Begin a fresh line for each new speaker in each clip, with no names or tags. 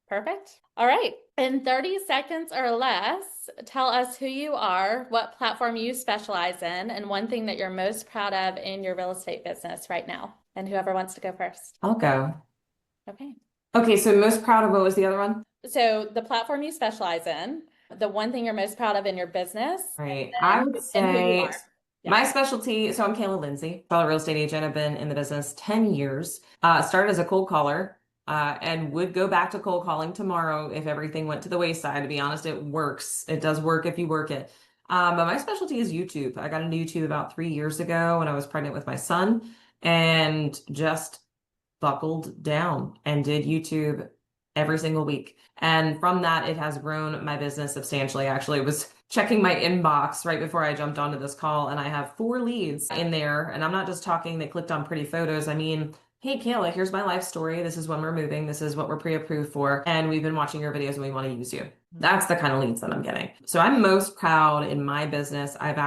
Perfect. All right. In 30 seconds or less, tell us who you are, what platform you specialize in, and one thing that you're most proud of in your real estate business right now. And whoever wants to go first.
I'll go.
Okay.
Okay, so most proud of what was the other one?
So the platform you specialize in, the one thing you're most proud of in your business,
Right. I
and,
would
and who you
say
are. Yeah.
my specialty, so I'm Kayla Lindsay, fellow real estate agent. I've been in the business 10 years. Started as a cold caller, and would go back to cold calling tomorrow if everything went to the wayside. To be honest, it works. It does work if you work it. But my specialty is YouTube. I got into YouTube about 3 years ago when I was pregnant with my son and just buckled down and did YouTube every single week. And from that, it has grown my business substantially. Actually, I was checking my inbox right before I jumped onto this call, and I have 4 leads in there. And I'm not just talking, they clicked on pretty photos. I mean, hey, Kayla, here's my life story. This is when we're moving. This is what we're pre-approved for. And we've been watching your videos and we want to use you. That's the kind of leads that I'm getting. So I'm most proud in my business. I've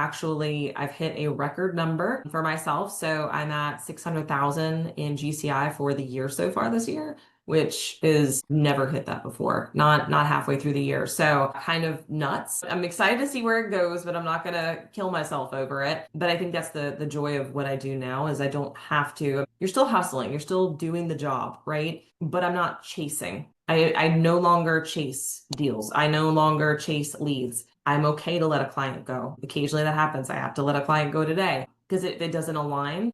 hit a record number for myself. So I'm at 600,000 in GCI for the year so far this year, which is never hit that before, not halfway through the year. So kind of nuts. I'm excited to see where it goes, but I'm not gonna kill myself over it. But I think that's the joy of what I do now is I don't have to. You're still hustling, you're still doing the job, right? But I'm not chasing. I no longer chase deals. I no longer chase leads. I'm okay to let a client go. Occasionally that happens. I have to let a client go today because it doesn't align.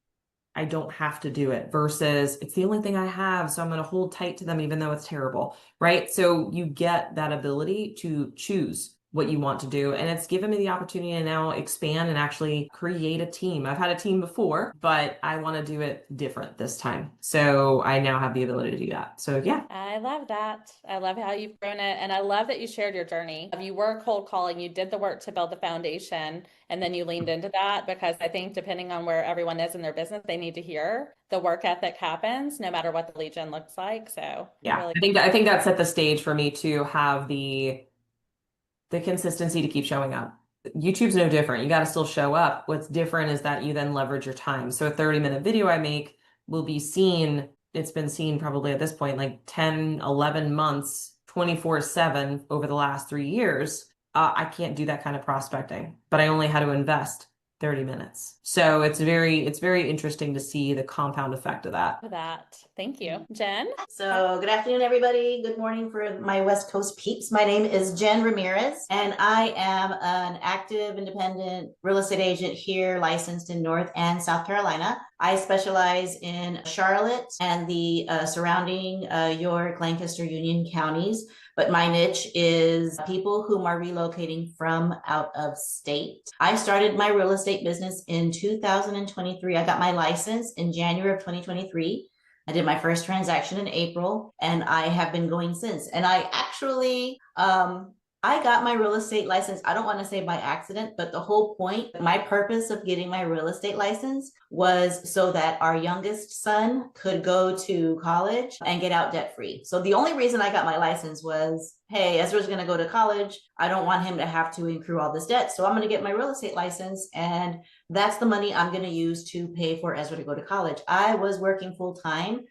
I don't have to do it versus it's the only thing I have. So I'm going to hold tight to them, even though it's terrible. Right. So you get that ability to choose what you want to do. And it's given me the opportunity to now expand and actually create a team. I've had a team before, but I want to do it different this time. So I now have the ability to do that. So yeah.
I love that. I love how you've grown it. And I love that you shared your journey. You were cold calling, you did the work to build the foundation, and then you leaned into that because I think depending on where everyone is in their business, they need to hear the work ethic happens no matter what the lead gen looks like. So
Yeah,
really,
I think that set the stage for me to have the consistency to keep showing up. YouTube's no different. You got to still show up. What's different is that you then leverage your time. So a 30-minute video I make will be seen, it's been seen probably at this point like 10, 11 months, 24/7 over the last 3 years. I can't do that kind of prospecting, but I only had to invest 30 minutes. So it's very interesting to see the compound effect of that.
for that. Thank you. Jen?
So good afternoon, everybody. Good morning for my West Coast peeps. My name is Jen Ramirez, and I am an active independent real estate agent here, licensed in North and South Carolina. I specialize in Charlotte and the surrounding York, Lancaster, Union counties. But my niche is people whom are relocating from out of state. I started my real estate business in 2023. I got my license in January of 2023. I did my first transaction in April, and I have been going since. And I actually, I got my real estate license. I don't want to say by accident, but the whole point, my purpose of getting my real estate license was so that our youngest son could go to college and get out debt free. So the only reason I got my license was, hey, Ezra's going to go to college. I don't want him to have to accrue all this debt. So I'm going to get my real estate license, and that's the money I'm going to use to pay for Ezra to go to college. I was working full time.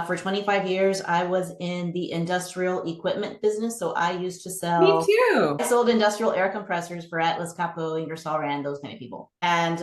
For 25 years, I was in the industrial equipment business. So I used to
Me
sell,
too.
I sold industrial air compressors for Atlas Copco, Ingersoll Rand, those kind of people. And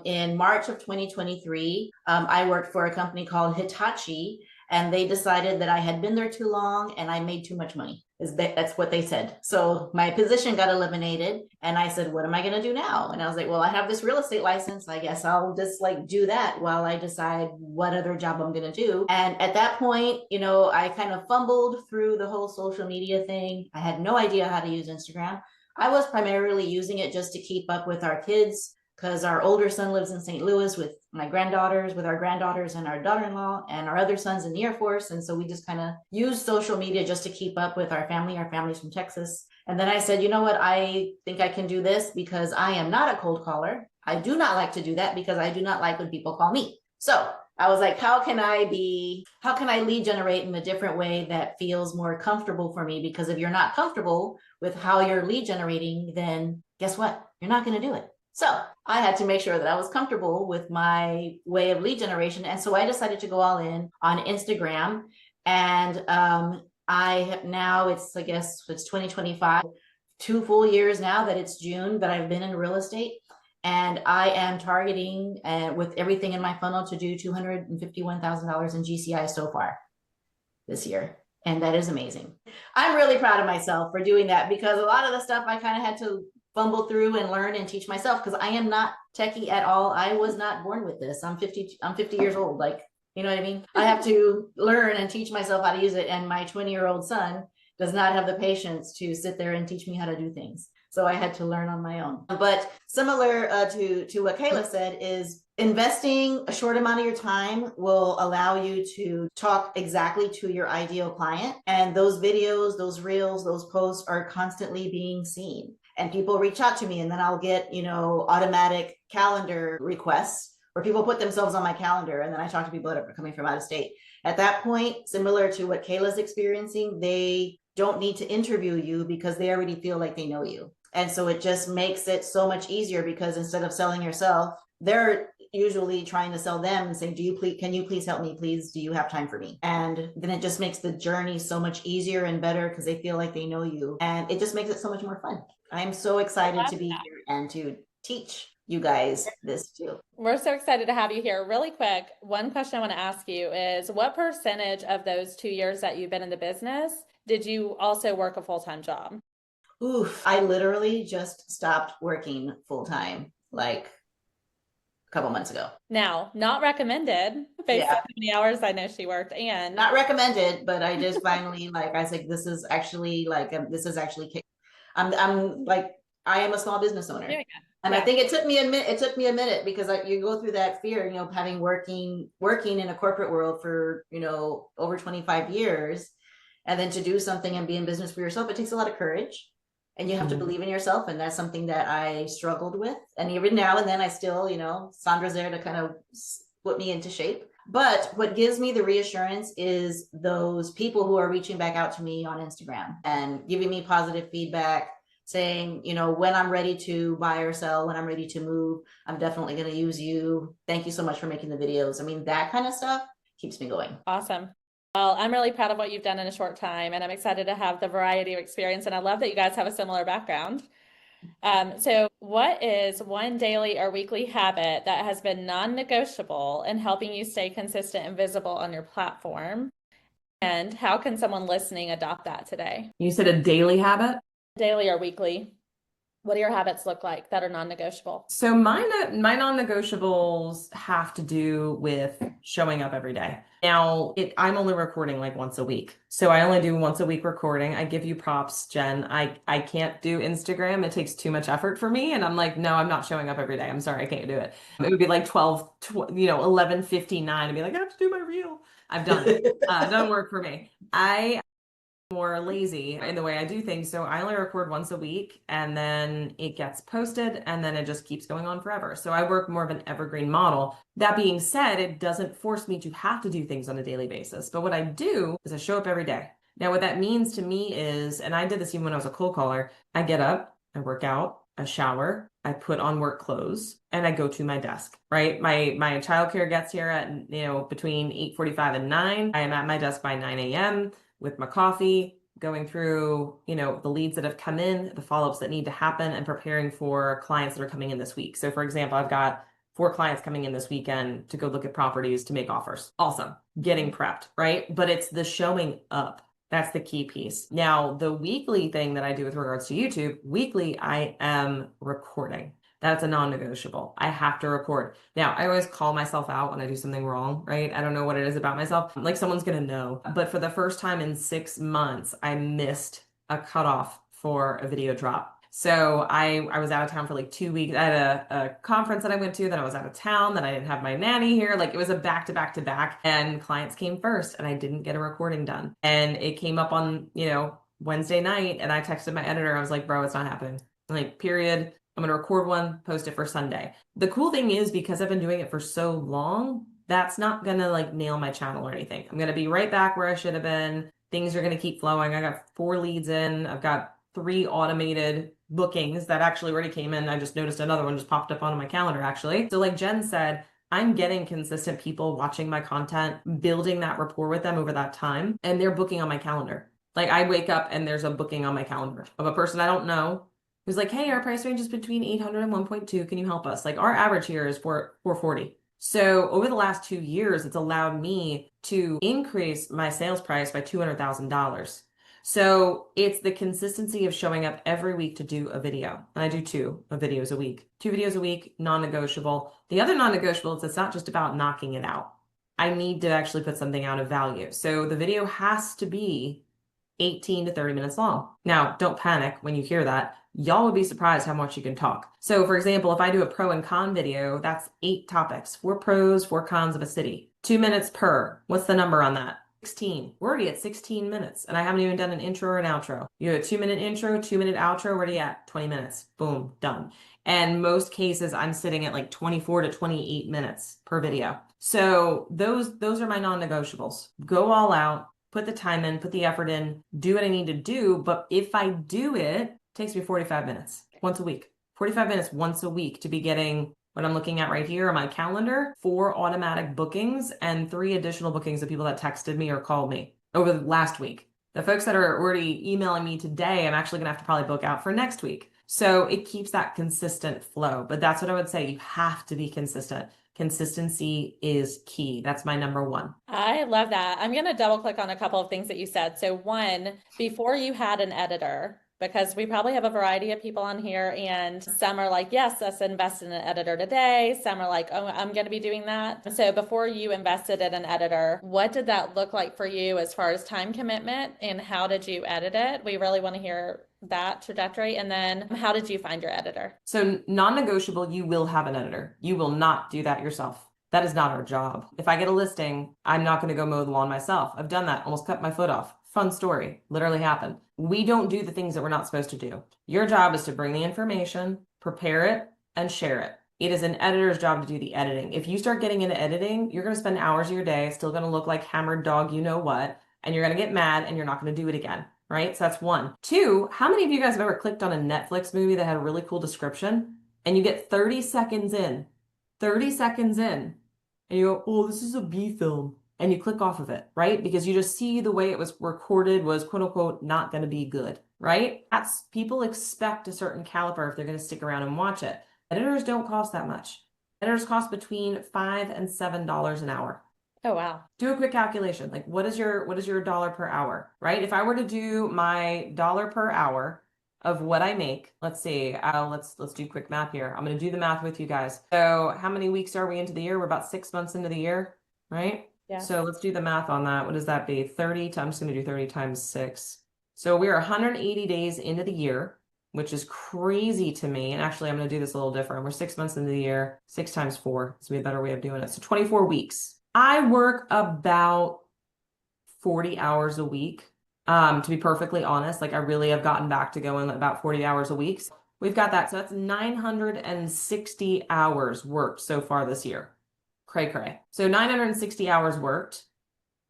in March of 2023, I worked for a company called Hitachi, and they decided that I had been there too long and I made too much money. That's what they said. So my position got eliminated, and I said, what am I going to do now? And I was like, well, I have this real estate license. I guess I'll just like do that while I decide what other job I'm going to do. And at that point, I kind of fumbled through the whole social media thing. I had no idea how to use Instagram. I was primarily using it just to keep up with our kids, because our older son lives in St. Louis with our granddaughters and our daughter-in-law, and our other son's in the Air Force. And so we just kind of use social media just to keep up with our family. Our family's from Texas. And then I said, you know what? I think I can do this because I am not a cold caller. I do not like to do that because I do not like when people call me. So I was like, how can I lead generate in a different way that feels more comfortable for me? Because if you're not comfortable with how you're lead generating, then guess what? You're not going to do it. So I had to make sure that I was comfortable with my way of lead generation. And so I decided to go all in on Instagram. And I have now, I guess it's 2025, 2 full years now that it's June that I've been in real estate. And I am targeting with everything in my funnel to do $251,000 in GCI so far this year. And that is amazing. I'm really proud of myself for doing that, because a lot of the stuff I kind of had to fumble through and learn and teach myself, because I am not techie at all. I was not born with this. I'm 50 years old. Like, you know what I mean? I have to learn and teach myself how to use it. And my 20-year-old son does not have the patience to sit there and teach me how to do things. So I had to learn on my own. But similar to what Kayla said, is investing a short amount of your time will allow you to talk exactly to your ideal client. And those videos, those reels, those posts are constantly being seen. And people reach out to me, and then I'll get, automatic calendar requests where people put themselves on my calendar. And then I talk to people that are coming from out of state. At that point, similar to what Kayla's experiencing, they don't need to interview you because they already feel like they know you. And so it just makes it so much easier, because instead of selling yourself, they're usually trying to sell them and saying, can you please help me? Please, do you have time for me? And then it just makes the journey so much easier and better, because they feel like they know you. And it just makes it so much more fun. I'm so excited to be here and to teach you guys this too.
We're so excited to have you here. Really quick, one question I want to ask you is, what percentage of those 2 years that you've been in the business did you also work a full-time job?
Oof, I literally just stopped working full-time like a couple months ago.
Now, not recommended based on how many hours I know she worked, and
not recommended, but I just finally I was like, this is actually I'm like, I am a small business owner. Yeah. And I think it took me a minute because you go through that fear, having working in a corporate world for, over 25 years, and then to do something and be in business for yourself, it takes a lot of courage, and you have to believe in yourself. And that's something that I struggled with. And even now and then I still, Sandra's there to kind of put me into shape. But what gives me the reassurance is those people who are reaching back out to me on Instagram and giving me positive feedback, saying, when I'm ready to buy or sell, when I'm ready to move, I'm definitely going to use you. Thank you so much for making the videos. I mean, that kind of stuff keeps me going.
Awesome. Well, I'm really proud of what you've done in a short time, and I'm excited to have the variety of experience. And I love that you guys have a similar background. So what is one daily or weekly habit that has been non-negotiable in helping you stay consistent and visible on your platform? And how can someone listening adopt that today?
You said a daily habit?
Daily or weekly. What do your habits look like that are non-negotiable?
So my non-negotiables have to do with showing up every day. Now, I'm only recording like once a week. So I only do once a week recording. I give you props, Jen. I can't do Instagram. It takes too much effort for me. And I'm like, no, I'm not showing up every day. I'm sorry, I can't do it. It would be like 11:59 and be like, I have to do my reel. I've done it. It doesn't work for me. I more lazy in the way I do things. So I only record once a week, and then it gets posted, and then it just keeps going on forever. So I work more of an evergreen model. That being said, it doesn't force me to have to do things on a daily basis. But what I do is I show up every day. Now, what that means to me is, and I did this even when I was a cold caller, I get up, I work out, I shower, I put on work clothes, and I go to my desk, right? My childcare gets here at, between 8:45 and 9. I am at my desk by 9 a.m. with my coffee, going through, the leads that have come in, the follow-ups that need to happen, and preparing for clients that are coming in this week. So for example, I've got 4 clients coming in this weekend to go look at properties to make offers. Awesome. Getting prepped, right? But it's the showing up. That's the key piece. Now, the weekly thing that I do with regards to YouTube, weekly, I am recording. That's a non-negotiable. I have to record. Now, I always call myself out when I do something wrong, right? I don't know what it is about myself. Like, someone's going to know. But for the first time in 6 months, I missed a cutoff for a video drop. So I was out of town for like 2 weeks. I had a conference that I went to, then I was out of town, then I didn't have my nanny here. Like, it was a back to back to back, and clients came first, and I didn't get a recording done. And it came up on, Wednesday night, and I texted my editor. I was like, bro, it's not happening. Like, period. I'm going to record one, post it for Sunday. The cool thing is, because I've been doing it for so long, that's not going to like nail my channel or anything. I'm going to be right back where I should have been. Things are going to keep flowing. I got 4 leads in. I've got 3 automated bookings that actually already came in. I just noticed another one just popped up on my calendar, actually. So like Jen said, I'm getting consistent people watching my content, building that rapport with them over that time, and they're booking on my calendar. Like I wake up and there's a booking on my calendar of a person I don't know who's like, hey, our price range is between 800 and 1.2. Can you help us? Like our average here is 440. So over the last 2 years, it's allowed me to increase my sales price by $200,000. So it's the consistency of showing up every week to do a video. And I do two videos a week, 2 videos a week, non-negotiable. The other non-negotiable is it's not just about knocking it out. I need to actually put something out of value. So the video has to be 18 to 30 minutes long. Now, don't panic when you hear that. Y'all would be surprised how much you can talk. So for example, if I do a pro and con video, that's 8 topics, 4 pros, 4 cons of a city, 2 minutes per. What's the number on that? 16. We're already at 16 minutes and I haven't even done an intro or an outro. You have a 2-minute intro, 2-minute outro, we're already at 20 minutes. Boom, done. And most cases I'm sitting at like 24 to 28 minutes per video. So those are my non-negotiables. Go all out, put the time in, put the effort in, do what I need to do. But if I do it, it takes me 45 minutes once a week. 45 minutes once a week to be getting what I'm looking at right here on my calendar, 4 automatic bookings and 3 additional bookings of people that texted me or called me over the last week. The folks that are already emailing me today, I'm actually going to have to probably book out for next week. So it keeps that consistent flow. But that's what I would say. You have to be consistent. Consistency is key. That's my number 1.
I love that. I'm going to double click on a couple of things that you said. So one, before you had an editor, because we probably have a variety of people on here and some are like, yes, let's invest in an editor today. Some are like, oh, I'm going to be doing that. So before you invested in an editor, what did that look like for you as far as time commitment and how did you edit it? We really want to hear that trajectory. And then how did you find your editor?
So non-negotiable, you will have an editor. You will not do that yourself. That is not our job. If I get a listing, I'm not going to go mow the lawn myself. I've done that, almost cut my foot off. Fun story, literally happened. We don't do the things that we're not supposed to do. Your job is to bring the information, prepare it, and share it. It is an editor's job to do the editing. If you start getting into editing, you're going to spend hours of your day, still going to look like hammered dog, you know what, and you're going to get mad and you're not going to do it again, right? So that's 1. 2, how many of you guys have ever clicked on a Netflix movie that had a really cool description and you get 30 seconds in, and you go, oh, this is a B film. And you click off of it, right? Because you just see the way it was recorded was quote unquote not going to be good, right? That's people expect a certain caliber if they're going to stick around and watch it. Editors don't cost that much. Editors cost between $5 and $7 an hour.
Oh, wow.
Do a quick calculation. Like what is your dollar per hour, right? If I were to do my dollar per hour of what I make, let's see, let's do quick math here. I'm going to do the math with you guys. So how many weeks are we into the year? We're about 6 months into the year, right?
Yeah.
So let's do the math on that. What does that be? 30, I'm just going to do 30 times 6. So we're 180 days into the year, which is crazy to me. And actually, I'm going to do this a little different. We're 6 months into the year. 6 times 4 is a better way of doing it. So 24 weeks. I work about 40 hours a week. To be perfectly honest, like I really have gotten back to going about 40 hours a week. So we've got that. So that's 960 hours worked so far this year. Cray. So 960 hours worked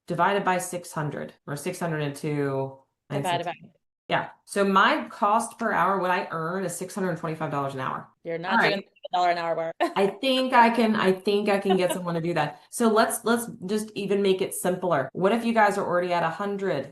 divided by 600 or 602.
Divided by.
Yeah. So my cost per hour, what I earn is $625 an hour.
You're not doing $1 an hour work.
I think I can get someone to do that. So let's just even make it simpler. What if you guys are already at 100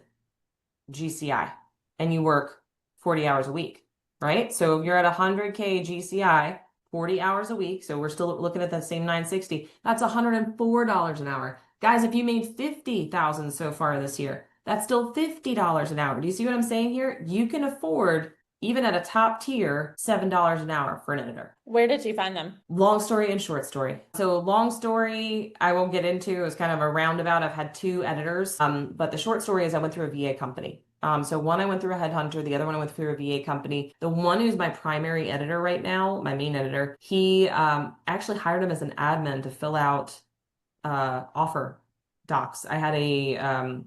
GCI and you work 40 hours a week, right? So you're at 100K GCI, 40 hours a week. So we're still looking at that same 960. That's $104 an hour. Guys, if you made 50,000 so far this year, that's still $50 an hour. Do you see what I'm saying here? You can afford, even at a top tier, $7 an hour for an editor.
Where did you find them?
Long story and short story. So long story, I won't get into. It was kind of a roundabout. I've had 2 editors. But the short story is I went through a VA company. So one I went through a headhunter, the other one I went through a VA company. The one who's my primary editor right now, my main editor, he actually hired him as an admin to fill out offer docs. I had a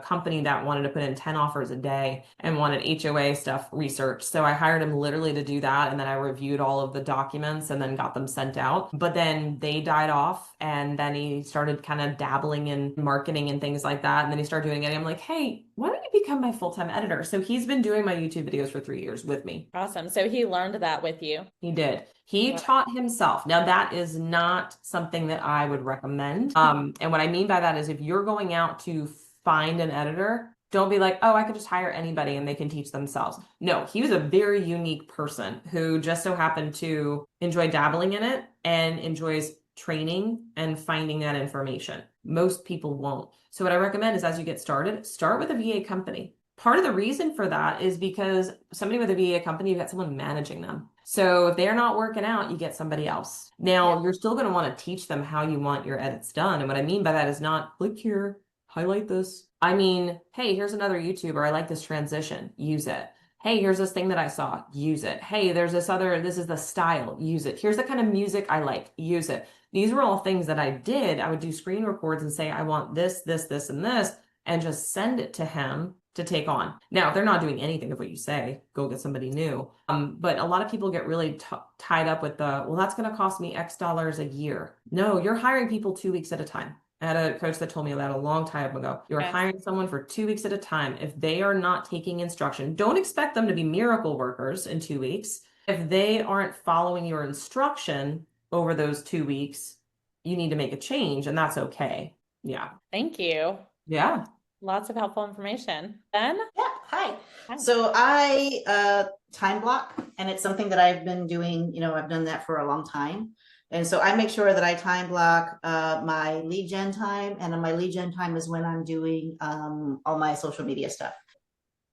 company that wanted to put in 10 offers a day and wanted HOA stuff researched. So I hired him literally to do that. And then I reviewed all of the documents and then got them sent out. But then they died off and then he started kind of dabbling in marketing and things like that. And then he started doing it. I'm like, hey, why don't you become my full-time editor? So he's been doing my YouTube videos for 3 years with me.
Awesome. So he learned that with you.
He did. He taught himself. Now that is not something that I would recommend. And what I mean by that is if you're going out to find an editor, Don't be like, oh, I could just hire anybody and they can teach themselves. No, he was a very unique person who just so happened to enjoy dabbling in it and enjoys training and finding that information. Most people won't. So what I recommend is as you get started, start with a VA company. Part of the reason for that is because somebody with a VA company, you've got someone managing them. So if they're not working out, you get somebody else. Now, you're still going to want to teach them how you want your edits done. And what I mean by that is not click here, highlight this. I mean, hey, here's another YouTuber. I like this transition. Use it. Hey, here's this thing that I saw. Use it. Hey, there's this is the style. Use it. Here's the kind of music I like. Use it. These were all things that I did. I would do screen records and say, I want this, this, this, and this, and just send it to him to take on. Now, if they're not doing anything of what you say, go get somebody new. But a lot of people get really tied up with well, that's going to cost me X dollars a year. No, you're hiring people 2 weeks at a time. I had a coach that told me that a long time ago. You're hiring someone for 2 weeks at a time. If they are not taking instruction, don't expect them to be miracle workers in 2 weeks. If they aren't following your instruction over those 2 weeks, you need to make a change, and that's okay. Yeah.
Thank you.
Yeah.
Lots of helpful information. Ben?
Yeah, hi. So I time block, and it's something that I've been doing, I've done that for a long time. And so I make sure that I time block my lead gen time, and my lead gen time is when I'm doing all my social media stuff.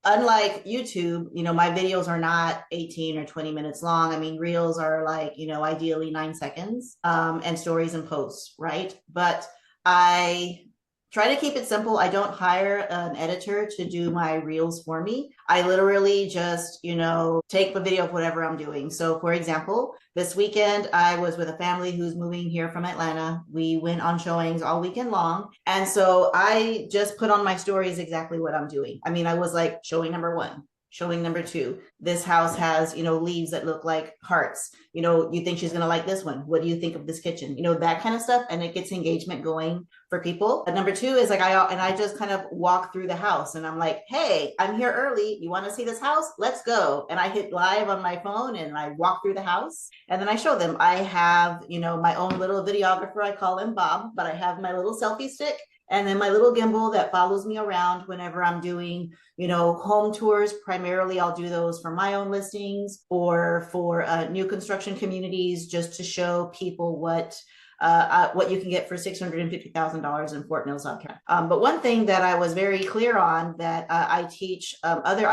Unlike YouTube, my videos are not 18 or 20 minutes long. I mean, reels are like, ideally 9 seconds, and stories and posts, right? But I try to keep it simple. I don't hire an editor to do my reels for me. I literally just, take the video of whatever I'm doing. So for example, this weekend, I was with a family who's moving here from Atlanta. We went on showings all weekend long. And so I just put on my stories exactly what I'm doing. I mean, I was like, showing number 1. Showing number 2, this house has, leaves that look like hearts. You think she's going to like this one. What do you think of this kitchen? That kind of stuff. And it gets engagement going for people. And number 2 is like, I just kind of walk through the house and I'm like, hey, I'm here early. You want to see this house? Let's go. And I hit live on my phone and I walk through the house and then I show them. I have, my own little videographer. I call him Bob, but I have my little selfie stick. And then my little gimbal that follows me around whenever I'm doing, home tours. Primarily, I'll do those for my own listings or for new construction communities, just to show people what you can get for $650,000 in Fort Mill, South Carolina. But one thing that I was very clear on that I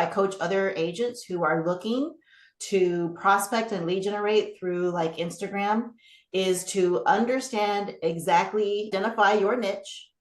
coach other agents who are looking to prospect and lead generate through like Instagram, is to identify your niche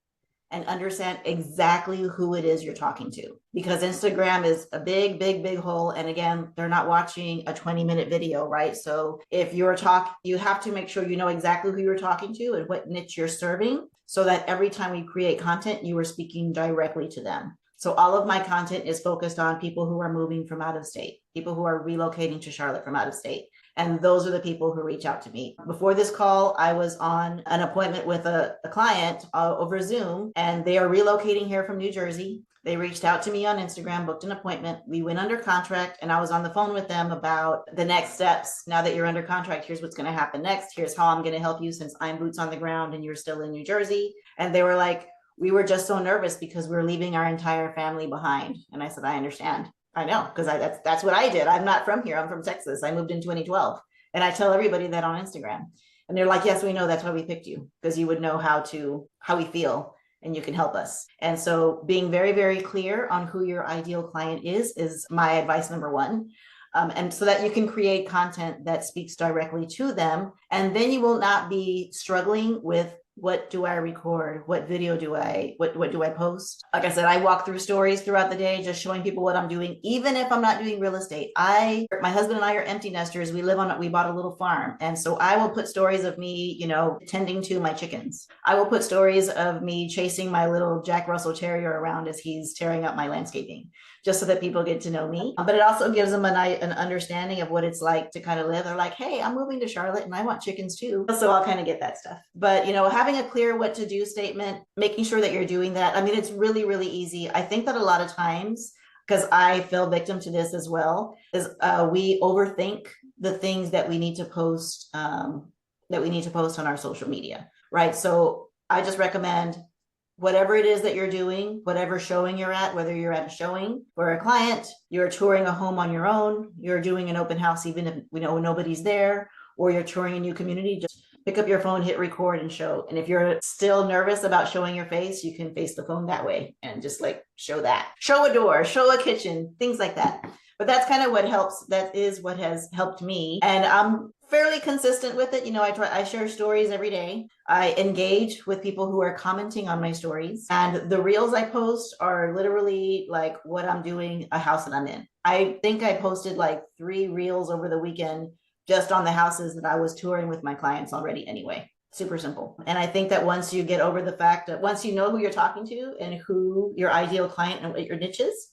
and understand exactly who it is you're talking to, because Instagram is a big, big, big hole. And again, they're not watching a 20-minute video, right? So if you're you have to make sure you know exactly who you're talking to and what niche you're serving, so that every time we create content, you are speaking directly to them. So all of my content is focused on people who are moving from out of state, people who are relocating to Charlotte from out of state. And those are the people who reach out to me. Before this call, I was on an appointment with a client over Zoom, and they are relocating here from New Jersey. They reached out to me on Instagram, booked an appointment. We went under contract, and I was on the phone with them about the next steps. Now that you're under contract, here's what's going to happen next. Here's how I'm going to help you, since I'm boots on the ground and you're still in New Jersey. And they were like, we were just so nervous because we're leaving our entire family behind. And I said, I understand. I know, because that's what I did. I'm not from here. I'm from Texas. I moved in 2012. And I tell everybody that on Instagram. And they're like, yes, we know. That's why we picked you, because you would know how we feel and you can help us. And so being very, very clear on who your ideal client is my advice number 1. And so that you can create content that speaks directly to them. And then you will not be struggling with, what do I record? What video do what do I post? Like I said, I walk through stories throughout the day, just showing people what I'm doing, even if I'm not doing real estate. My husband and I are empty nesters. We bought a little farm. And so I will put stories of me, tending to my chickens. I will put stories of me chasing my little Jack Russell Terrier around as he's tearing up my landscaping, just so that people get to know me. But it also gives them an understanding of what it's like to kind of live. They're like, hey, I'm moving to Charlotte and I want chickens too. So I'll kind of get that stuff. But, having a clear what to do statement, making sure that you're doing that. I mean, it's really, really easy. I think that a lot of times, because I fell victim to this as well, is we overthink the things that we need to post, on our social media, right? So I just recommend whatever it is that you're doing, whatever showing you're at, whether you're at a showing for a client, you're touring a home on your own, you're doing an open house even if we know nobody's there, or you're touring a new community, just pick up your phone, hit record and show. And if you're still nervous about showing your face, you can face the phone that way and just like show that. Show a door, show a kitchen, things like that. But that's kind of what helps. That is what has helped me. And I'm fairly consistent with it. You know, I share stories every day. I engage with people who are commenting on my stories. And the reels I post are literally like what I'm doing, a house that I'm in. I think I posted like 3 reels over the weekend just on the houses that I was touring with my clients already anyway. Super simple. And I think that once you get over the fact that once you know who you're talking to and who your ideal client and what your niche is,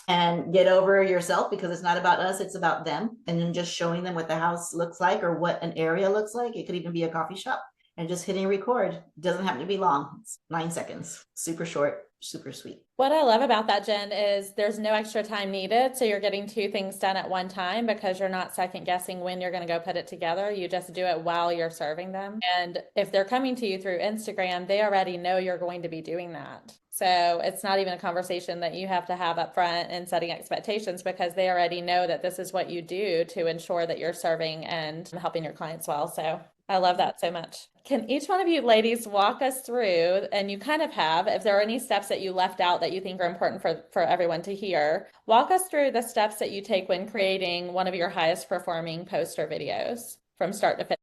and get over yourself, because it's not about us, it's about them, and then just showing them what the house looks like or what an area looks like. It could even be a coffee shop, and just hitting record. It doesn't have to be long. It's 9 seconds. Super short, super sweet.
What I love about that, Jen, is there's no extra time needed. So you're getting 2 things done at one time because you're not second guessing when you're going to go put it together. You just do it while you're serving them. And if they're coming to you through Instagram, they already know you're going to be doing that. So it's not even a conversation that you have to have up front and setting expectations, because they already know that this is what you do to ensure that you're serving and helping your clients well. So I love that so much. Can each one of you ladies walk us through, and you kind of have, if there are any steps that you left out that you think are important for everyone to hear, walk us through the steps that you take when creating one of your highest performing posts or videos from start to finish.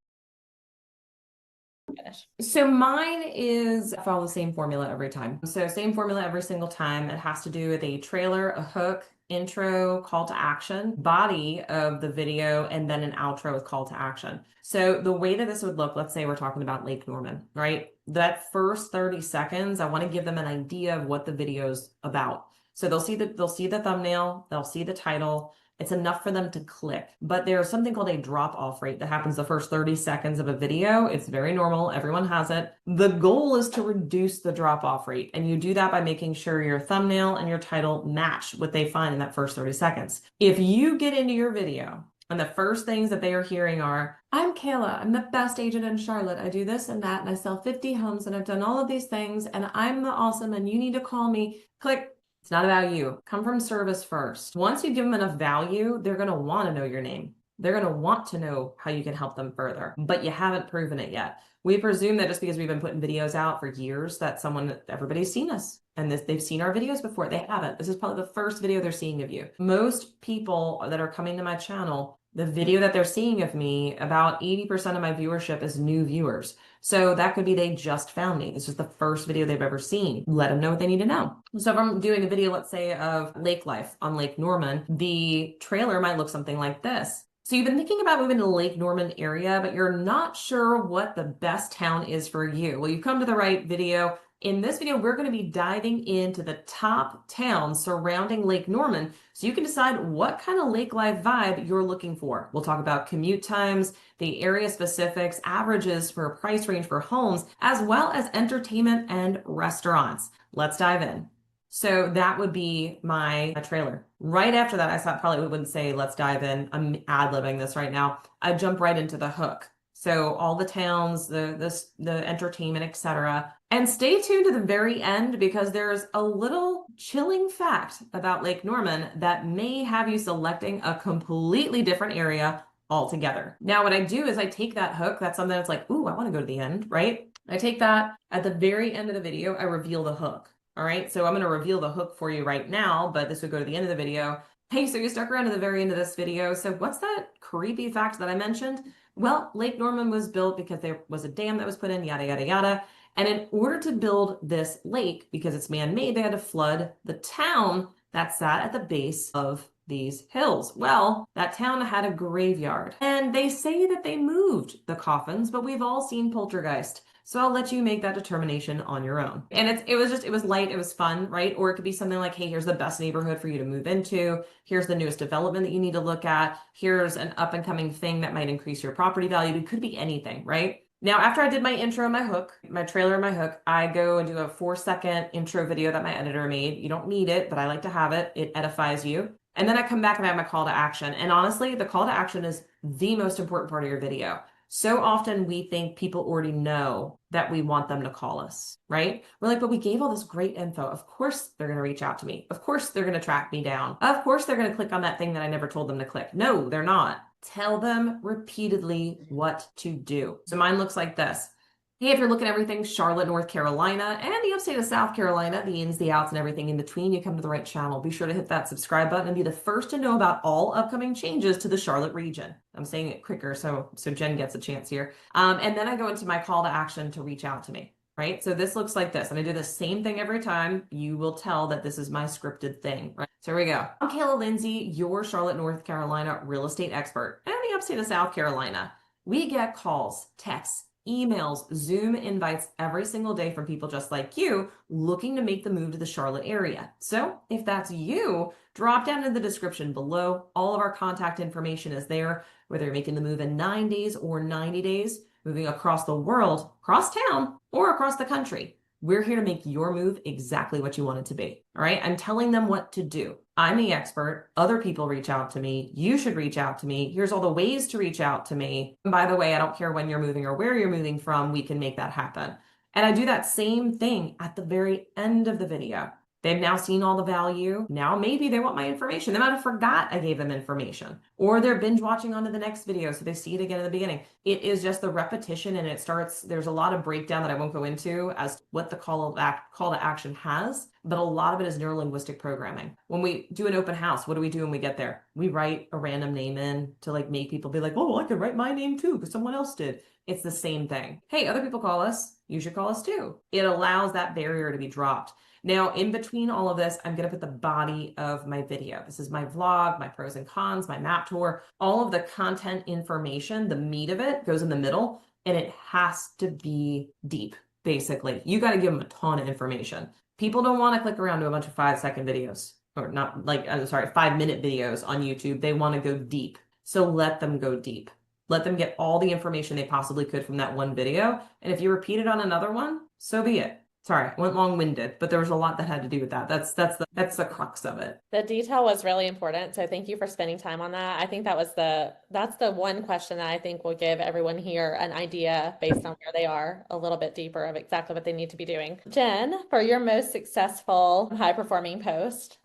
So mine is follow the same formula every time. So same formula every single time. It has to do with a trailer, a hook, intro, call to action, body of the video, and then an outro with call to action. So the way that this would look, let's say we're talking about Lake Norman, right? That first 30 seconds, I want to give them an idea of what the video's about. So they'll see the thumbnail, they'll see the title. It's enough for them to click. But there's something called a drop-off rate that happens the first 30 seconds of a video. It's very normal. Everyone has it. The goal is to reduce the drop-off rate. And you do that by making sure your thumbnail and your title match what they find in that first 30 seconds. If you get into your video and the first things that they are hearing are, I'm Kayla, I'm the best agent in Charlotte. I do this and that, and I sell 50 homes, and I've done all of these things, and I'm the awesome, and you need to call me. Click. It's not about you. Come from service first. Once you give them enough value, they're going to want to know your name. They're going to want to know how you can help them further, but you haven't proven it yet. We presume that just because we've been putting videos out for years that everybody's seen us and they've seen our videos before. They haven't. This is probably the first video they're seeing of you. Most people that are coming to my channel, the video that they're seeing of me, about 80% of my viewership is new viewers. So that could be they just found me. This is the first video they've ever seen. Let them know what they need to know. So if I'm doing a video, let's say, of lake life on Lake Norman, the trailer might look something like this. So you've been thinking about moving to the Lake Norman area, but you're not sure what the best town is for you. Well, you've come to the right video. In this video, we're going to be diving into the top towns surrounding Lake Norman so you can decide what kind of lake life vibe you're looking for. We'll talk about commute times, the area specifics, averages for a price range for homes, as well as entertainment and restaurants. Let's dive in. So that would be my trailer. Right after that, I thought probably we wouldn't say let's dive in. I'm ad-libbing this right now. I jump right into the hook. So all the towns, the entertainment, etc. And stay tuned to the very end, because there's a little chilling fact about Lake Norman that may have you selecting a completely different area altogether. Now, what I do is I take that hook. That's something that's like, ooh, I want to go to the end, right? I take that at the very end of the video, I reveal the hook. All right, so I'm going to reveal the hook for you right now, but this would go to the end of the video. Hey, so you stuck around to the very end of this video. So what's that creepy fact that I mentioned? Well, Lake Norman was built because there was a dam that was put in, yada, yada, yada. And in order to build this lake, because it's man-made, they had to flood the town that sat at the base of these hills. Well, that town had a graveyard, and they say that they moved the coffins, but we've all seen Poltergeist. So I'll let you make that determination on your own. And it was light, it was fun, right? Or it could be something like, hey, here's the best neighborhood for you to move into. Here's the newest development that you need to look at. Here's an up and coming thing that might increase your property value. It could be anything, right? Now, after I did my intro and my hook, my trailer and my hook, I go and do a 4-second intro video that my editor made. You don't need it, but I like to have it. It edifies you. And then I come back and I have my call to action. And honestly, the call to action is the most important part of your video. So often we think people already know that we want them to call us, right? We're like, but we gave all this great info. Of course they're going to reach out to me. Of course they're going to track me down. Of course they're going to click on that thing that I never told them to click. No, they're not. Tell them repeatedly what to do. So mine looks like this. Hey, if you're looking at everything Charlotte, North Carolina, and the upstate of South Carolina, the ins, the outs, and everything in between, you come to the right channel. Be sure to hit that subscribe button and be the first to know about all upcoming changes to the Charlotte region. I'm saying it quicker so Jen gets a chance here. And then I go into my call to action to reach out to me, right? So this looks like this. I'm gonna do the same thing every time. You will tell that this is my scripted thing, right? So here we go. I'm Kayla Lindsay, your Charlotte, North Carolina real estate expert, and the upstate of South Carolina. We get calls, texts, emails, Zoom invites every single day from people just like you looking to make the move to the Charlotte area. So if that's you, drop down in the description below. All of our contact information is there, whether you're making the move in 9 days or 90 days, moving across the world, across town, or across the country. We're here to make your move exactly what you want it to be. All right. I'm telling them what to do. I'm the expert. Other people reach out to me. You should reach out to me. Here's all the ways to reach out to me. And by the way, I don't care when you're moving or where you're moving from. We can make that happen. And I do that same thing at the very end of the video. They've now seen all the value. Now maybe they want my information. They might have forgot I gave them information, or they're binge watching on to the next video so they see it again in the beginning. It is just the repetition, and it starts, there's a lot of breakdown that I won't go into as to what the call to action has, but a lot of it is neurolinguistic programming. When we do an open house, what do we do when we get there? We write a random name in to like make people be like, oh, well, I could write my name too because someone else did. It's the same thing. Hey, other people call us. You should call us too. It allows that barrier to be dropped. Now, in between all of this, I'm going to put the body of my video. This is my vlog, my pros and cons, my map tour. All of the content information, the meat of it goes in the middle, and it has to be deep, basically. You got to give them a ton of information. People don't want to click around to a bunch of 5-second videos, or not like, I'm sorry, 5-minute videos on YouTube. They want to go deep. So let them go deep. Let them get all the information they possibly could from that one video. And if you repeat it on another one, so be it. Sorry, I went long-winded, but there was a lot that had to do with that. That's the crux of it.
The detail was really important. So thank you for spending time on that. I think that's the one question that I think will give everyone here an idea based on where they are a little bit deeper of exactly what they need to be doing. Jen, for your most successful high-performing post,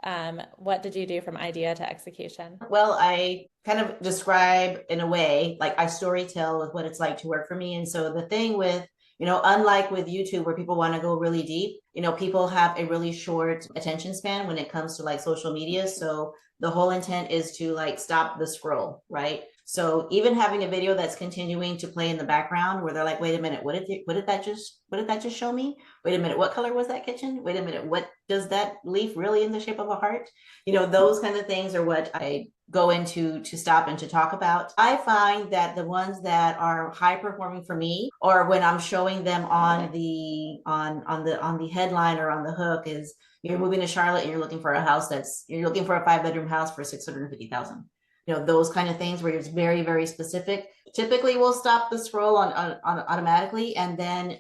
what did you do from idea to execution?
Well, I kind of describe in a way, like I storytell with what it's like to work for me. And so the thing with, unlike with YouTube where people want to go really deep, people have a really short attention span when it comes to like social media. So the whole intent is to like stop the scroll, right? So even having a video that's continuing to play in the background where they're like, wait a minute, what did that just show me? Wait a minute, what color was that kitchen? Wait a minute, what does that leaf really in the shape of a heart? Those kind of things are what I go into to stop and to talk about. I find that the ones that are high performing for me, or when I'm showing them on the headline or on the hook, is you're moving to Charlotte and you're looking for a 5-bedroom house for $650,000. Those kind of things where it's very, very specific. Typically we'll stop the scroll on automatically, and then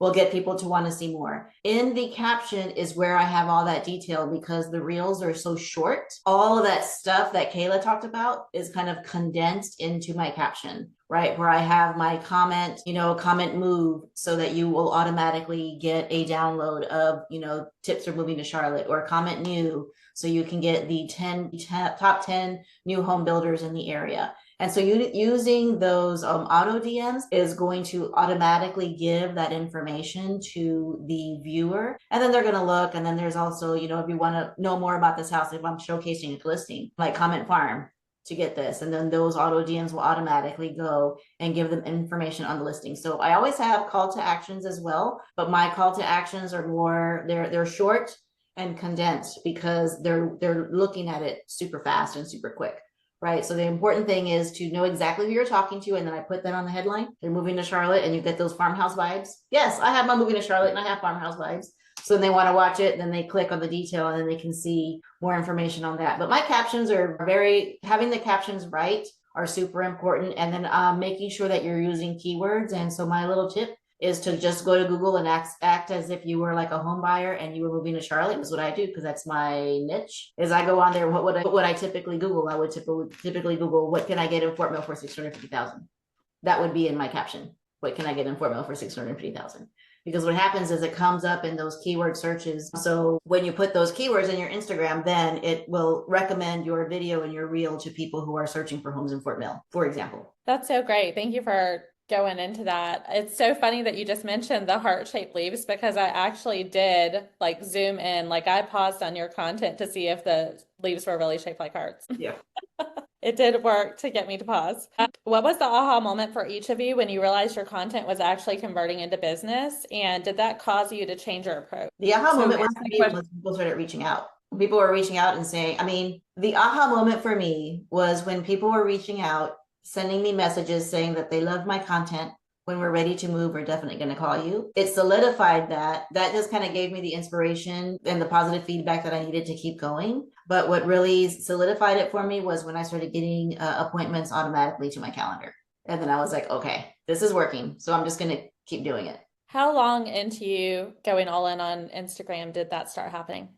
we'll get people to want to see more. In the caption is where I have all that detail, because the reels are so short. All of that stuff that Kayla talked about is kind of condensed into my caption, right? Where I have my comment, comment move, so that you will automatically get a download of, tips for moving to Charlotte, or comment new, so you can get the top 10 new home builders in the area. And so using those auto DMs is going to automatically give that information to the viewer. And then they're going to look. And then there's also, if you want to know more about this house, if I'm showcasing a listing, like comment farm to get this. And then those auto DMs will automatically go and give them information on the listing. So I always have call to actions as well, but my call to actions are more, they're short and condensed, because they're looking at it super fast and super quick. Right. So the important thing is to know exactly who you're talking to. And then I put that on the headline. They're moving to Charlotte, and you get those farmhouse vibes. Yes, I have my moving to Charlotte and I have farmhouse vibes. So then they want to watch it, then they click on the detail, and then they can see more information on that. But my captions are having the captions right are super important. And then making sure that you're using keywords. And so my little tip is to just go to Google and act as if you were like a home buyer and you were moving to Charlotte. Is what I do, because that's my niche. Is I go on there. What would I typically Google? I would typically Google, what can I get in Fort Mill for $650,000? that would be in my caption. What can I get in Fort Mill for 650,000? Because what happens is it comes up in those keyword searches. So when you put those keywords in your Instagram, then it will recommend your video and your reel to people who are searching for homes in Fort Mill, for example.
That's so great. Thank you for going into that. It's so funny that you just mentioned the heart-shaped leaves because I actually did like zoom in, like I paused on your content to see if the leaves were really shaped like hearts.
Yeah.
It did work to get me to pause. What was the aha moment for each of you when you realized your content was actually converting into business? And did that cause you to change your approach?
The aha
So
moment was
ask
for
me
me
question.
when people started reaching out. People were reaching out and saying, I mean, the aha moment for me was when people were reaching out, sending me messages saying that they loved my content. When we're ready to move, we're definitely going to call you. It solidified that. That just kind of gave me the inspiration and the positive feedback that I needed to keep going. But what really solidified it for me was when I started getting appointments automatically to my calendar. And then I was like, okay, this is working. So I'm just going to keep doing it.
How long into you going all in on Instagram did that start happening?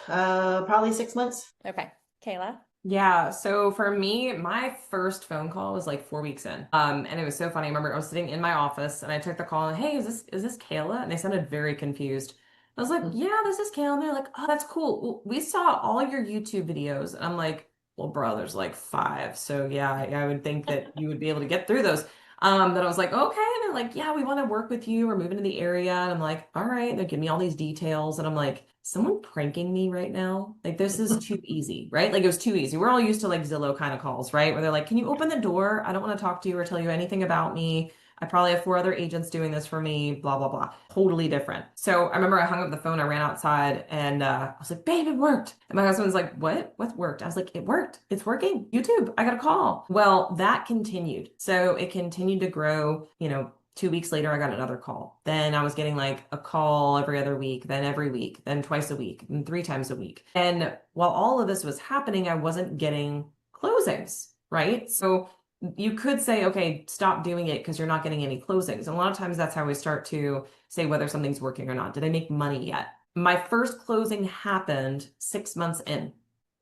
Probably 6 months.
Okay. Kayla?
Yeah, so for me, my first phone call was like 4 weeks in. And it was so funny. I remember I was sitting in my office and I took the call and, hey, is this Kayla? And they sounded very confused. I was like, yeah, this is Kayla. And they're like, oh, that's cool. Well, we saw all your YouTube videos. And I'm like, well, bro, there's like 5. So yeah, I would think that you would be able to get through those. Then I was like, okay. And they're like, yeah, we want to work with you. We're moving to the area. And I'm like, all right. And they give me all these details. And I'm like, someone pranking me right now? Like, this is too easy, right? Like, it was too easy. We're all used to like Zillow kind of calls, right? Where they're like, can you open the door? I don't want to talk to you or tell you anything about me. I probably have 4 other agents doing this for me, blah, blah, blah. Totally different. So I remember I hung up the phone, I ran outside and I was like, babe, it worked. And my husband was like, what? What worked? I was like, it worked. It's working. YouTube, I got a call. Well, that continued. So it continued to grow, 2 weeks later, I got another call. Then I was getting like a call every other week, then every week, then twice a week, and 3 times a week. And while all of this was happening, I wasn't getting closings, right? So you could say, okay, stop doing it because you're not getting any closings. And a lot of times that's how we start to say whether something's working or not. Did I make money yet? My first closing happened 6 months in.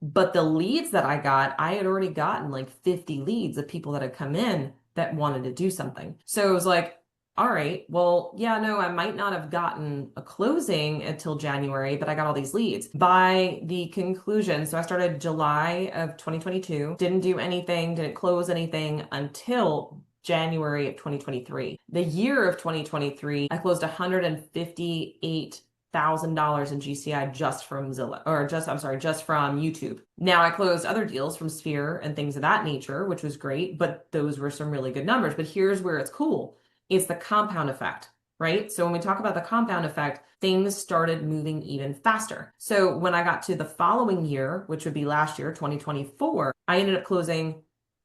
But the leads that I had already gotten like 50 leads of people that had come in that wanted to do something. So it was like, all right, well, yeah, no, I might not have gotten a closing until January, but I got all these leads. By the conclusion, so I started July of 2022, didn't do anything, didn't close anything until January of 2023. The year of 2023, I closed $158,000 in GCI just from just from YouTube. Now I closed other deals from Sphere and things of that nature, which was great, but those were some really good numbers. But here's where it's cool. It's the compound effect, right? So when we talk about the compound effect, things started moving even faster. So when I got to the following year, which would be last year, 2024, I ended up closing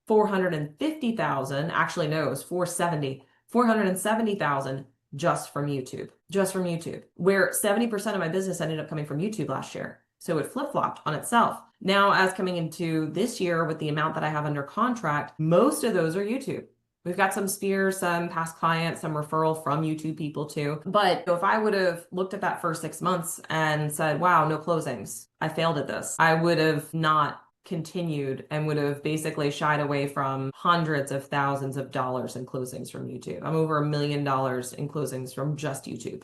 450,000. Actually, no, it was 470,000 just from YouTube, where 70% of my business ended up coming from YouTube last year. So it flip-flopped on itself. Now, as coming into this year with the amount that I have under contract, most of those are YouTube. We've got some Sphere, some past clients, some referral from YouTube people too. But if I would have looked at that first 6 months and said, wow, no closings, I failed at this, I would have not continued and would have basically shied away from hundreds of thousands of dollars in closings from YouTube. I'm over $1 million in closings from just YouTube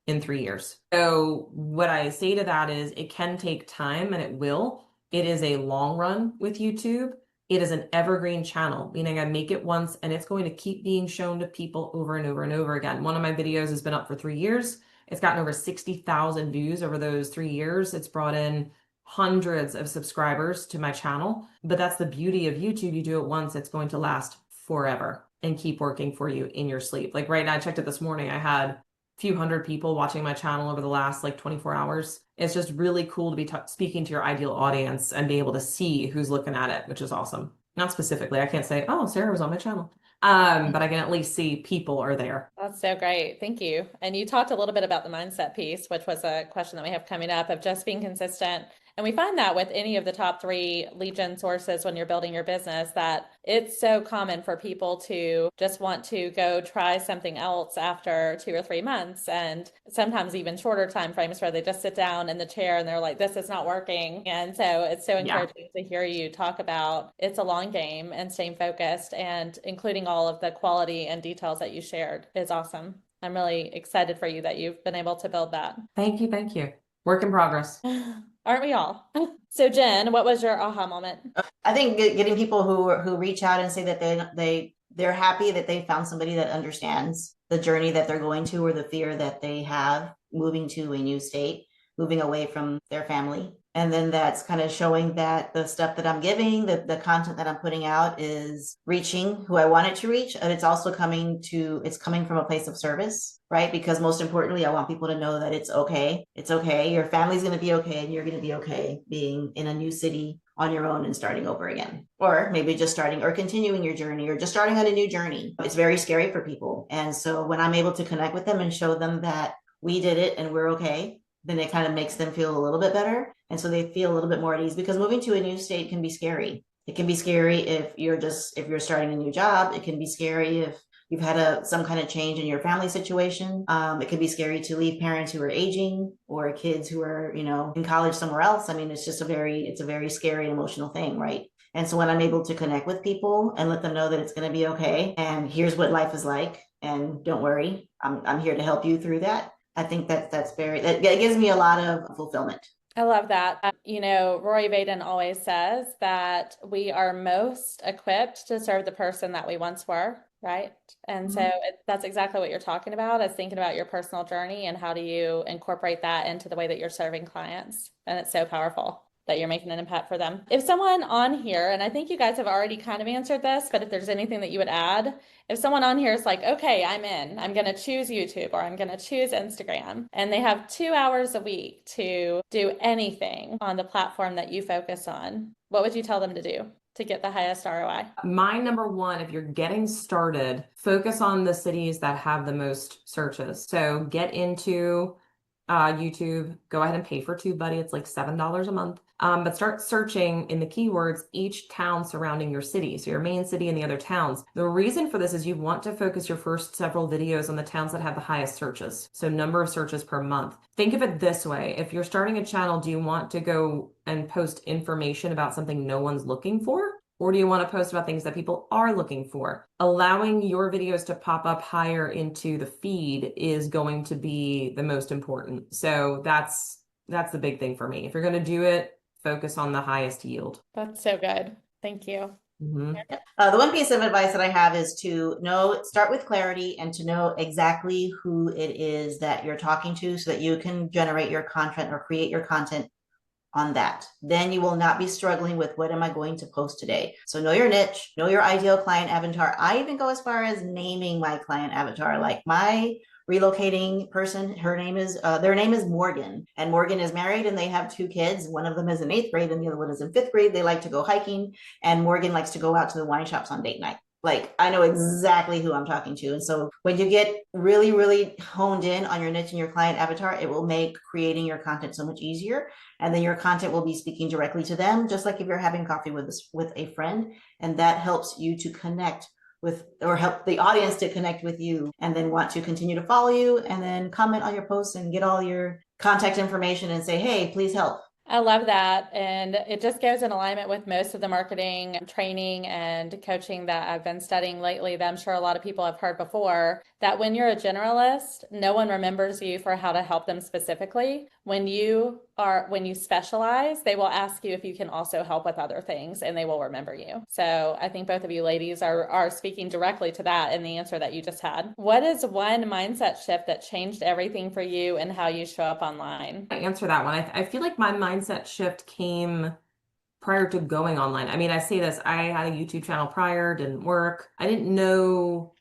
in 3 years. So what I say to that is it can take time and it will. It is a long run with YouTube. It is an evergreen channel, meaning I make it once and it's going to keep being shown to people over and over and over again. One of my videos has been up for 3 years. It's gotten over 60,000 views over those 3 years. It's brought in hundreds of subscribers to my channel. But that's the beauty of YouTube. You do it once, it's going to last forever and keep working for you in your sleep. Like right now, I checked it this morning. I had few hundred people watching my channel over the last like 24 hours. It's just really cool to be speaking to your ideal audience and be able to see who's looking at it, which is awesome. Not specifically, I can't say, oh, Sarah was on my channel. But I can at least see people are there.
That's so great. Thank you. And you talked a little bit about the mindset piece, which was a question that we have coming up of just being consistent And we find that with any of the top 3 lead gen sources when you're building your business, that it's so common for people to just want to go try something else after 2 or 3 months, and sometimes even shorter time frames where they just sit down in the chair and they're like, this is not working. And so it's so
Yeah.
encouraging to hear you talk about it's a long game and staying focused, and including all of the quality and details that you shared is awesome. I'm really excited for you that you've been able to build that.
Thank you. Thank you. Work in progress.
Aren't we all? So Jen, what was your aha moment?
I think getting people who reach out and say that they're happy that they found somebody that understands the journey that they're going to, or the fear that they have moving to a new state, moving away from their family. And then that's kind of showing that the stuff that I'm giving, the content that I'm putting out is reaching who I want it to reach. And it's also coming from a place of service, right? Because most importantly, I want people to know that it's okay. It's okay. Your family's going to be okay, and you're going to be okay being in a new city on your own and starting over again. Or maybe just starting or continuing your journey, or just starting on a new journey. It's very scary for people. And so when I'm able to connect with them and show them that we did it and we're okay, then it kind of makes them feel a little bit better. And so they feel a little bit more at ease, because moving to a new state can be scary. It can be scary if you're starting a new job. It can be scary if you've had some kind of change in your family situation. It can be scary to leave parents who are aging, or kids who are, in college somewhere else. I mean, it's a very scary and emotional thing, right? And so when I'm able to connect with people and let them know that it's going to be okay, and here's what life is like, and don't worry, I'm here to help you through that. I think that gives me a lot of fulfillment.
I love that. Roy Vaden always says that we are most equipped to serve the person that we once were, right? And so that's exactly what you're talking about, is thinking about your personal journey and how do you incorporate that into the way that you're serving clients. And it's so powerful that you're making an impact for them. If someone on here, and I think you guys have already kind of answered this, but if there's anything that you would add, if someone on here is like, okay, I'm going to choose YouTube, or I'm going to choose Instagram, and they have 2 hours a week to do anything on the platform that you focus on, what would you tell them to do to get the highest ROI?
My number one, if you're getting started, focus on the cities that have the most searches. So get into YouTube, go ahead and pay for TubeBuddy. It's like $7 a month. But start searching in the keywords each town surrounding your city. So your main city and the other towns. The reason for this is you want to focus your first several videos on the towns that have the highest searches. So number of searches per month. Think of it this way. If you're starting a channel, do you want to go and post information about something no one's looking for? Or do you want to post about things that people are looking for? Allowing your videos to pop up higher into the feed is going to be the most important. So that's the big thing for me. If you're going to do it, focus on the highest yield.
That's so good. Thank you.
Mm-hmm.
The one piece of advice that I have is to start with clarity, and to know exactly who it is that you're talking to, so that you can generate your content or create your content on that. Then you will not be struggling with, what am I going to post today? So know your niche, know your ideal client avatar. I even go as far as naming my client avatar. Like my relocating person, their name is Morgan, and Morgan is married and they have 2 kids. One of them is in 8th grade and the other one is in 5th grade. They like to go hiking, and Morgan likes to go out to the wine shops on date night. Like, I know exactly who I'm talking to. And so when you get really, really honed in on your niche and your client avatar, it will make creating your content so much easier. And then your content will be speaking directly to them, just like if you're having coffee with a friend. And that helps you to connect with, or help the audience to connect with you, and then want to continue to follow you, and then comment on your posts and get all your contact information and say, hey, please help.
I love that. And it just goes in alignment with most of the marketing training and coaching that I've been studying lately, that I'm sure a lot of people have heard before, that when you're a generalist, no one remembers you for how to help them specifically. When you specialize, they will ask you if you can also help with other things, and they will remember you. So I think both of you ladies are speaking directly to that in the answer that you just had. What is one mindset shift that changed everything for you and how you show up online?
I answer that one. I feel like my mindset shift came prior to going online. I mean, I say this, I had a YouTube channel prior, didn't work. I didn't know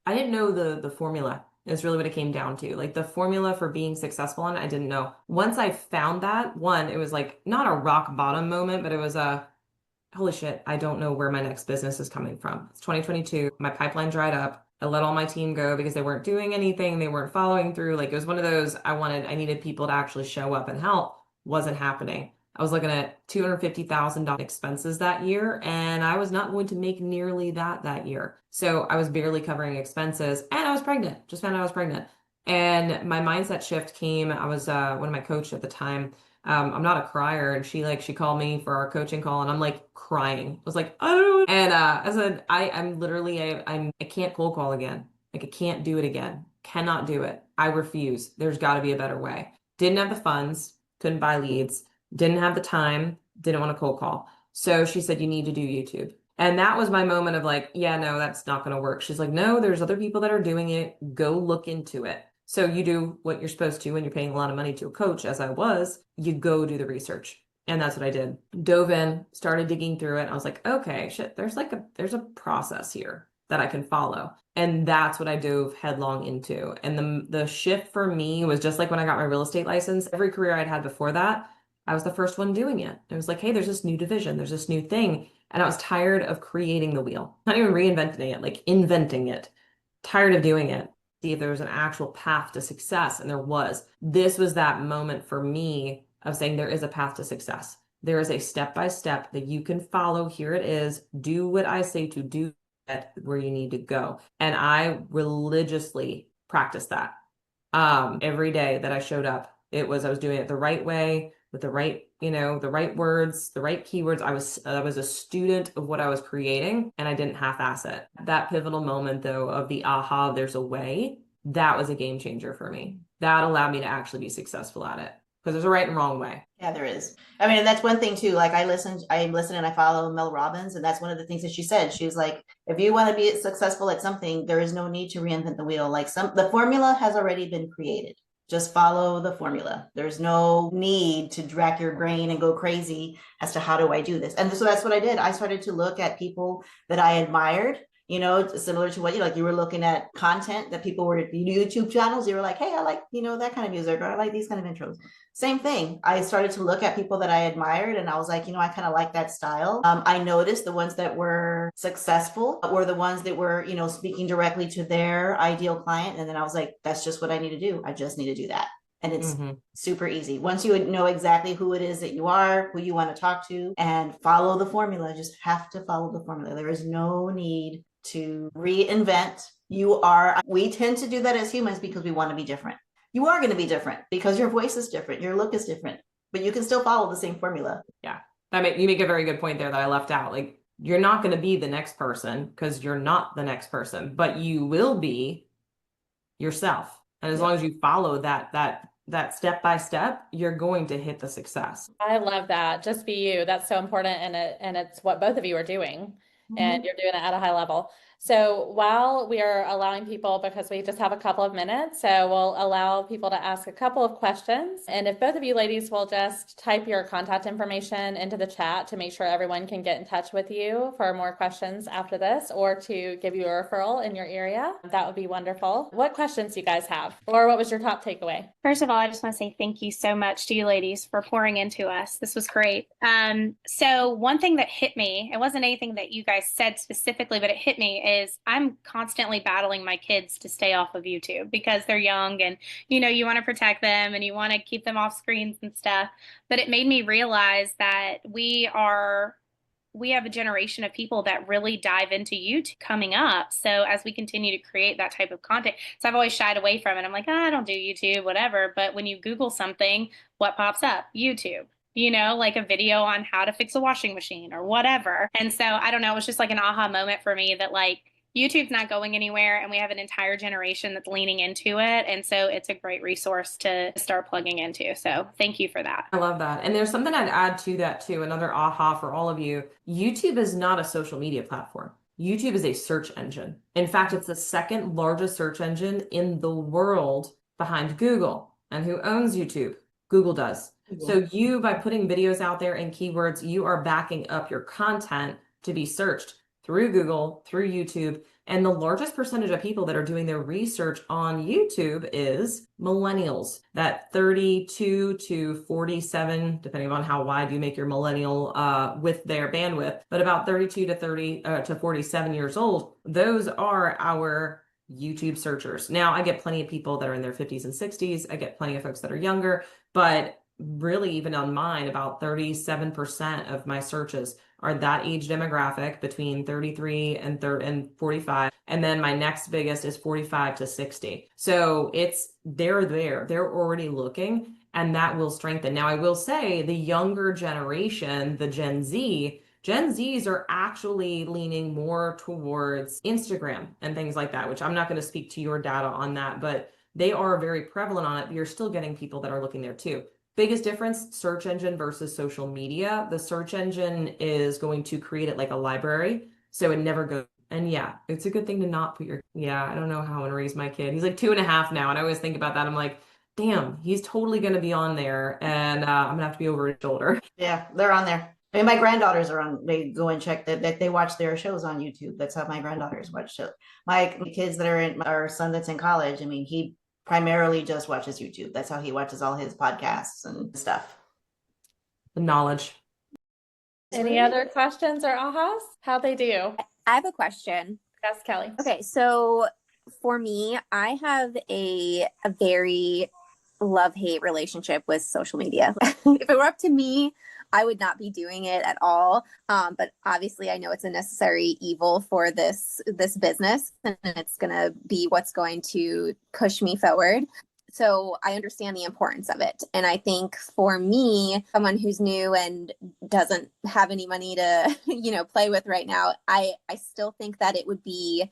the formula is really what it came down to. Like the formula for being successful on it, I didn't know. Once I found that, one, it was like not a rock bottom moment, but it was a holy shit, I don't know where my next business is coming from. It's 2022. My pipeline dried up. I let all my team go because they weren't doing anything. They weren't following through. Like it was one of those, I needed people to actually show up and help. Wasn't happening. I was looking at $250,000 expenses that year, and I was not going to make nearly that year. So I was barely covering expenses, and I was pregnant. Just found out I was pregnant. And my mindset shift came, I was one of my coach at the time. I'm not a crier, and she called me for our coaching call, and I'm like crying. I was like, I don't know. And I said, I'm literally I can't cold call again. Like I can't do it again. Cannot do it. I refuse. There's got to be a better way. Didn't have the funds, couldn't buy leads, didn't have the time, didn't want to cold call. So she said, you need to do YouTube. And that was my moment of like, yeah, no, that's not going to work. She's like, no, there's other people that are doing it. Go look into it. So you do what you're supposed to when you're paying a lot of money to a coach, as I was, you go do the research. And that's what I did. Dove in, started digging through it. I was like, okay, shit, there's a process here that I can follow. And that's what I dove headlong into. And the shift for me was just like when I got my real estate license. Every career I'd had before that, I was the first one doing it. It was like, hey, there's this new division, there's this new thing. And I was tired of creating the wheel, not even reinventing it, like inventing it. Tired of doing it. See if there was an actual path to success. And there was. This was that moment for me of saying there is a path to success. There is a step-by-step that you can follow. Here it is. Do what I say to do where you need to go. And I religiously practiced that. Every day that I showed up, I was doing it the right way with the right, the right words, the right keywords. I was a student of what I was creating, and I didn't half-ass it. That pivotal moment though of the aha, there's a way, that was a game changer for me. That allowed me to actually be successful at it. Because there's a right and wrong way.
Yeah, there is. I mean, and that's one thing too. Like I listen and I follow Mel Robbins, and that's one of the things that she said. She was like, if you want to be successful at something, there is no need to reinvent the wheel. Like the formula has already been created. Just follow the formula. There's no need to rack your brain and go crazy as to how do I do this. And so that's what I did. I started to look at people that I admired, similar to what like you were looking at content that people were YouTube channels. You were like, hey, I like, that kind of music, or I like these kind of intros. Same thing. I started to look at people that I admired, and I was like, I kind of like that style. I noticed the ones that were successful were the ones that were, speaking directly to their ideal client. And then I was like, that's just what I need to do. I just need to do that. And it's super easy. Once you know exactly who it is that you are, who you want to talk to, and follow the formula, just have to follow the formula. There is no need to reinvent. We tend to do that as humans because we want to be different. You are going to be different because your voice is different, your look is different, but you can still follow the same formula.
Yeah. You make a very good point there that I left out. Like, you're not going to be the next person because you're not the next person, but you will be yourself. And as long as you follow that step by step, you're going to hit the success.
I love that. Just be you. That's so important. And it's what both of you are doing. And you're doing it at a high level. So while we are allowing people, because we just have a couple of minutes, so we'll allow people to ask a couple of questions. And if both of you ladies will just type your contact information into the chat to make sure everyone can get in touch with you for more questions after this, or to give you a referral in your area, that would be wonderful. What questions do you guys have? Or what was your top takeaway?
First of all, I just want to say thank you so much to you ladies for pouring into us. This was great. So one thing that hit me, it wasn't anything that you guys said specifically, but it hit me, is I'm constantly battling my kids to stay off of YouTube because they're young and, you want to protect them and you want to keep them off screens and stuff. But it made me realize that we have a generation of people that really dive into YouTube coming up. So as we continue to create that type of content, so I've always shied away from it. I'm like, I don't do YouTube, whatever. But when you Google something, what pops up? YouTube. Like a video on how to fix a washing machine or whatever. And so I don't know, it was just like an aha moment for me that like YouTube's not going anywhere and we have an entire generation that's leaning into it. And so it's a great resource to start plugging into. So thank you for that.
I love that. And there's something I'd add to that too. Another aha for all of you. YouTube is not a social media platform. YouTube is a search engine. In fact, it's the second largest search engine in the world behind Google. And who owns YouTube? Google does. So you, by putting videos out there and keywords, you are backing up your content to be searched through Google, through YouTube. And the largest percentage of people that are doing their research on YouTube is millennials, that 32 to 47, depending on how wide you make your millennial with their bandwidth, but about 32 to 47 years old. Those are our YouTube searchers. Now, I get plenty of people that are in their 50s and 60s. I get plenty of folks that are younger, but really even on mine, about 37% of my searches are that age demographic between 33 and 45. And then my next biggest is 45 to 60. So they're there. They're already looking, and that will strengthen. Now, I will say the younger generation, the Gen Zs are actually leaning more towards Instagram and things like that, which I'm not going to speak to your data on that, but they are very prevalent on it. But you're still getting people that are looking there too. Biggest difference, search engine versus social media. The search engine is going to create it like a library, so it never goes. And yeah, it's a good thing to not put I don't know how I'm gonna raise my kid. He's like 2.5 now, and I always think about that. I'm like, damn, he's totally gonna be on there, and I'm gonna have to be over his shoulder.
Yeah, they're on there. I mean, my granddaughters are on. They go and check that they watch their shows on YouTube. That's how my granddaughters watch shows. My kids that are in our son that's in college. I mean, he primarily just watches YouTube. That's how he watches all his podcasts and stuff.
The knowledge.
Any other questions or ahas? How'd they do?
I have a question.
Yes, Kelly.
Okay, so for me, I have a very love-hate relationship with social media. If it were up to me, I would not be doing it at all. But obviously, I know it's a necessary evil for this business, and it's going to be what's going to push me forward. So I understand the importance of it. And I think for me, someone who's new and doesn't have any money to, play with right now, I still think that it would be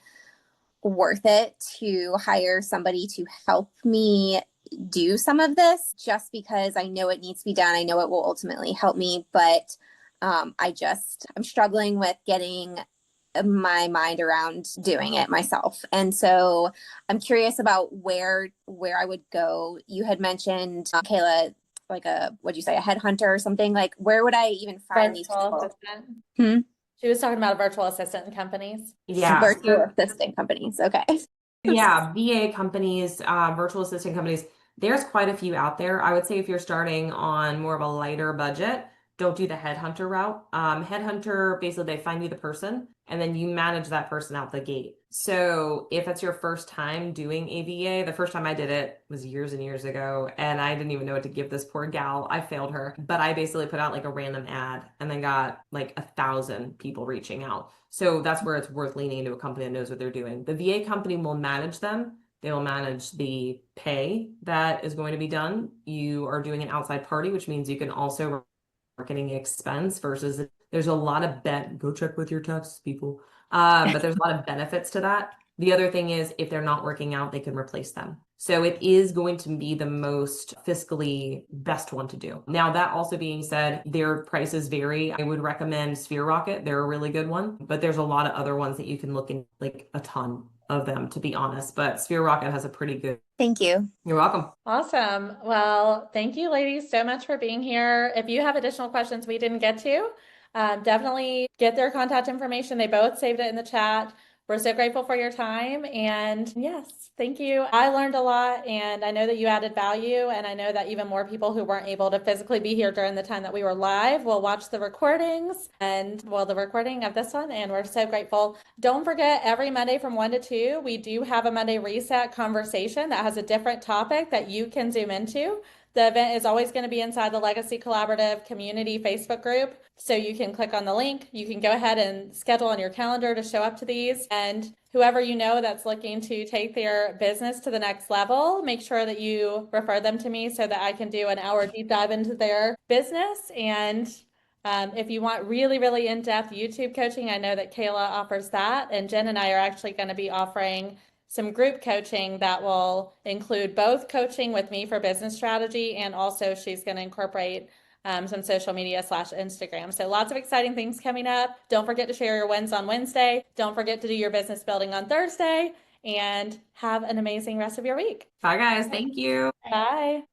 worth it to hire somebody to help me do some of this, just because I know it needs to be done. I know it will ultimately help me, but I'm struggling with getting my mind around doing it myself. And so I'm curious about where I would go. You had mentioned, Kayla, like what'd you say, a headhunter or something? Like, where would I even find these people?
Assistant. She was talking about a virtual assistant companies.
Yeah.
Virtual assistant companies. Okay.
Yeah, VA companies, virtual assistant companies. There's quite a few out there. I would say if you're starting on more of a lighter budget, don't do the headhunter route. Headhunter, basically they find you the person and then you manage that person out the gate. So if it's your first time doing AVA, the first time I did it was years and years ago, and I didn't even know what to give this poor gal. I failed her, but I basically put out like a random ad and then got like 1,000 people reaching out. So that's where it's worth leaning into a company that knows what they're doing. The VA company will manage them. They will manage the pay that is going to be done. You are doing an outside party, which means you can also marketing expense versus there's a lot of go check with your taxes, people. But there's a lot of benefits to that. The other thing is if they're not working out, they can replace them. So it is going to be the most fiscally best one to do. Now, that also being said, their prices vary. I would recommend Sphere Rocket. They're a really good one, but there's a lot of other ones that you can look in, like a ton of them, to be honest. But Sphere Rocket has a pretty good.
Thank you.
You're welcome.
Awesome. Well, thank you, ladies, so much for being here. If you have additional questions we didn't get to, definitely get their contact information. They both saved it in the chat. We're so grateful for your time. And yes, thank you. I learned a lot, and I know that you added value. And I know that even more people who weren't able to physically be here during the time that we were live will watch the recordings the recording of this one. And we're so grateful. Don't forget, every Monday from 1 to 2, we do have a Monday Reset conversation that has a different topic that you can zoom into. The event is always going to be inside the Legacy Collaborative Community Facebook group. So you can click on the link. You can go ahead and schedule on your calendar to show up to these. And whoever you know that's looking to take their business to the next level, make sure that you refer them to me so that I can do an hour deep dive into their business. And if you want really, really in-depth YouTube coaching, I know that Kayla offers that. And Jen and I are actually going to be offering some group coaching that will include both coaching with me for business strategy, and also she's going to incorporate some social media / Instagram. So lots of exciting things coming up. Don't forget to share your wins on Wednesday. Don't forget to do your business building on Thursday, and have an amazing rest of your week.
Bye, guys. Thank you.
Bye.